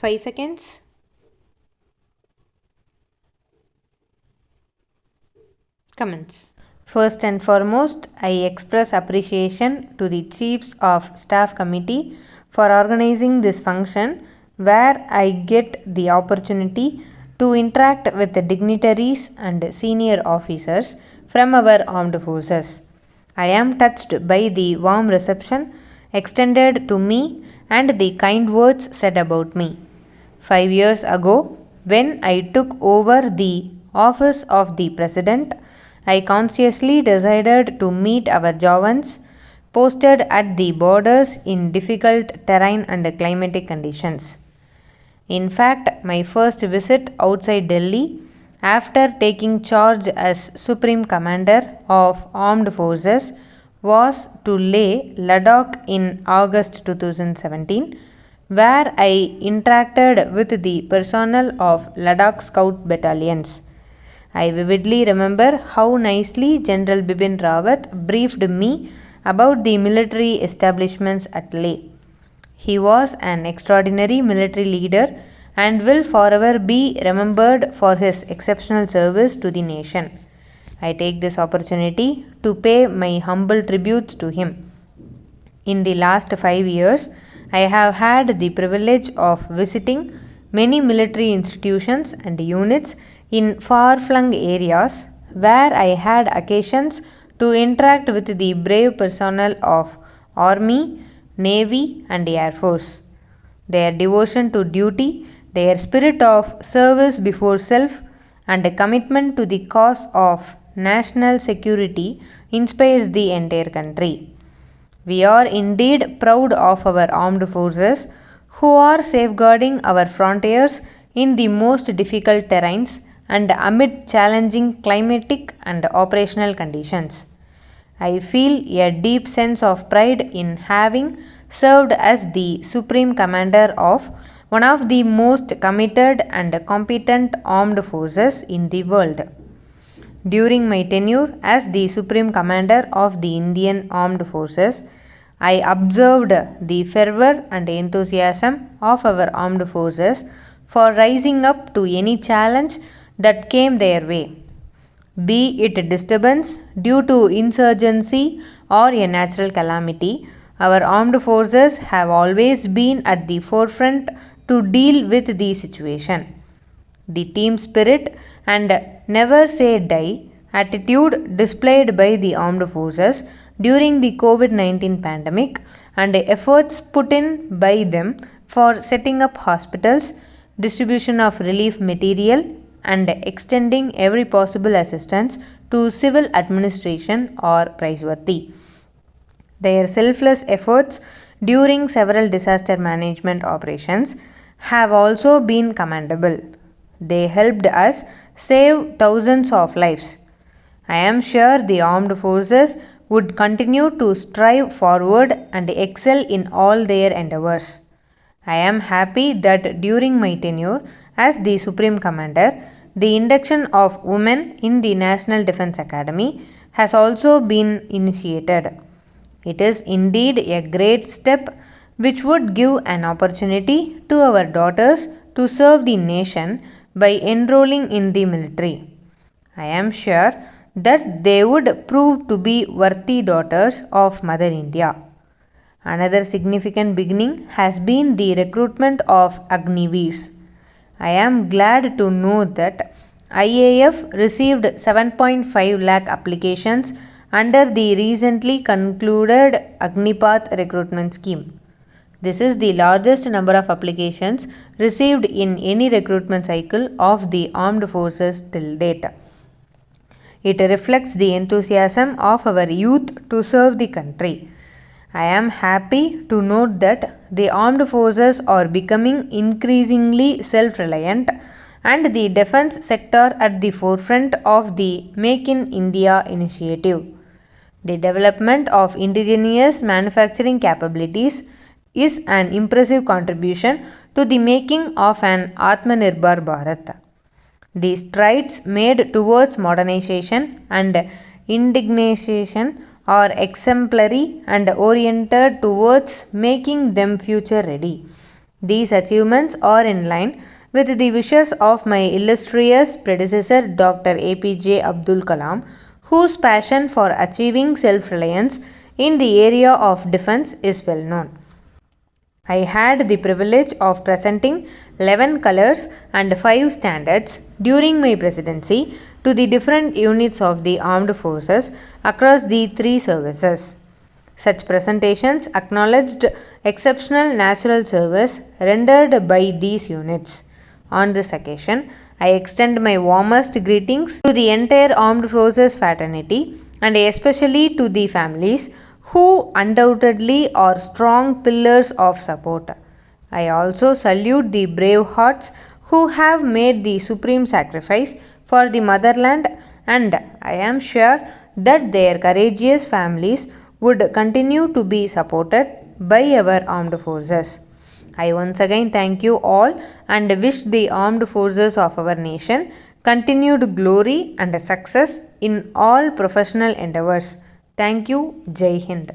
5 seconds. Comments. First and foremost, I express appreciation to the Chiefs of Staff Committee for organizing this function where I get the opportunity to interact with the dignitaries and senior officers from our armed forces. I am touched by the warm reception extended to me and the kind words said about me. 5 years ago, when I took over the office of the President, I consciously decided to meet our Javans posted at the borders in difficult terrain and climatic conditions. In fact, my first visit outside Delhi after taking charge as Supreme Commander of Armed Forces was to Leh, Ladakh in August 2017, where I interacted with the personnel of Ladakh Scout battalions. I vividly remember how nicely General Bipin Rawat briefed me about the military establishments at Leh. He was an extraordinary military leader and will forever be remembered for his exceptional service to the nation. I take this opportunity to pay my humble tributes to him. In the last 5 years, I have had the privilege of visiting many military institutions and units in far-flung areas where I had occasions to interact with the brave personnel of Army, Navy and Air Force. Their devotion to duty, their spirit of service before self and a commitment to the cause of national security inspires the entire country. We are indeed proud of our armed forces who are safeguarding our frontiers in the most difficult terrains and amid challenging climatic and operational conditions. I feel a deep sense of pride in having served as the Supreme Commander of one of the most committed and competent armed forces in the world. During my tenure as the Supreme Commander of the Indian Armed Forces, I observed the fervor and enthusiasm of our armed forces for rising up to any challenge that came their way, be it disturbance due to insurgency or a natural calamity. Our armed forces have always been at the forefront to deal with the situation. The team spirit and never say die attitude displayed by the armed forces during the COVID-19 pandemic and efforts put in by them for setting up hospitals, distribution of relief material and extending every possible assistance to civil administration are praiseworthy. Their selfless efforts during several disaster management operations have also been commendable. They helped us save thousands of lives. I am sure the armed forces would continue to strive forward and excel in all their endeavors. I am happy that during my tenure as the Supreme Commander, the induction of women in the National Defence Academy has also been initiated. It is indeed a great step which would give an opportunity to our daughters to serve the nation by enrolling in the military. I am sure that they would prove to be worthy daughters of Mother India. Another significant beginning has been the recruitment of Agniveers. I am glad to know that IAF received 7.5 lakh applications under the recently concluded Agnipath recruitment scheme. This is the largest number of applications received in any recruitment cycle of the armed forces till date. It reflects the enthusiasm of our youth to serve the country. I am happy to note that the armed forces are becoming increasingly self-reliant and the defense sector at the forefront of the Make in India initiative. The development of indigenous manufacturing capabilities is an impressive contribution to the making of an Atmanirbhar Bharat. The strides made towards modernization and indigenization are exemplary and oriented towards making them future ready. These achievements are in line with the wishes of my illustrious predecessor Dr. APJ Abdul Kalam, whose passion for achieving self-reliance in the area of defense is well known. I had the privilege of presenting 11 colors and 5 standards during my presidency to the different units of the armed forces across the three services. Such presentations acknowledged exceptional natural service rendered by these units. On this occasion, I extend my warmest greetings to the entire Armed Forces fraternity and especially to the families who undoubtedly are strong pillars of support. I also salute the brave hearts who have made the supreme sacrifice for the motherland, and I am sure that their courageous families would continue to be supported by our armed forces. I once again thank you all and wish the armed forces of our nation continued glory and success in all professional endeavors. Thank you. Jai Hind.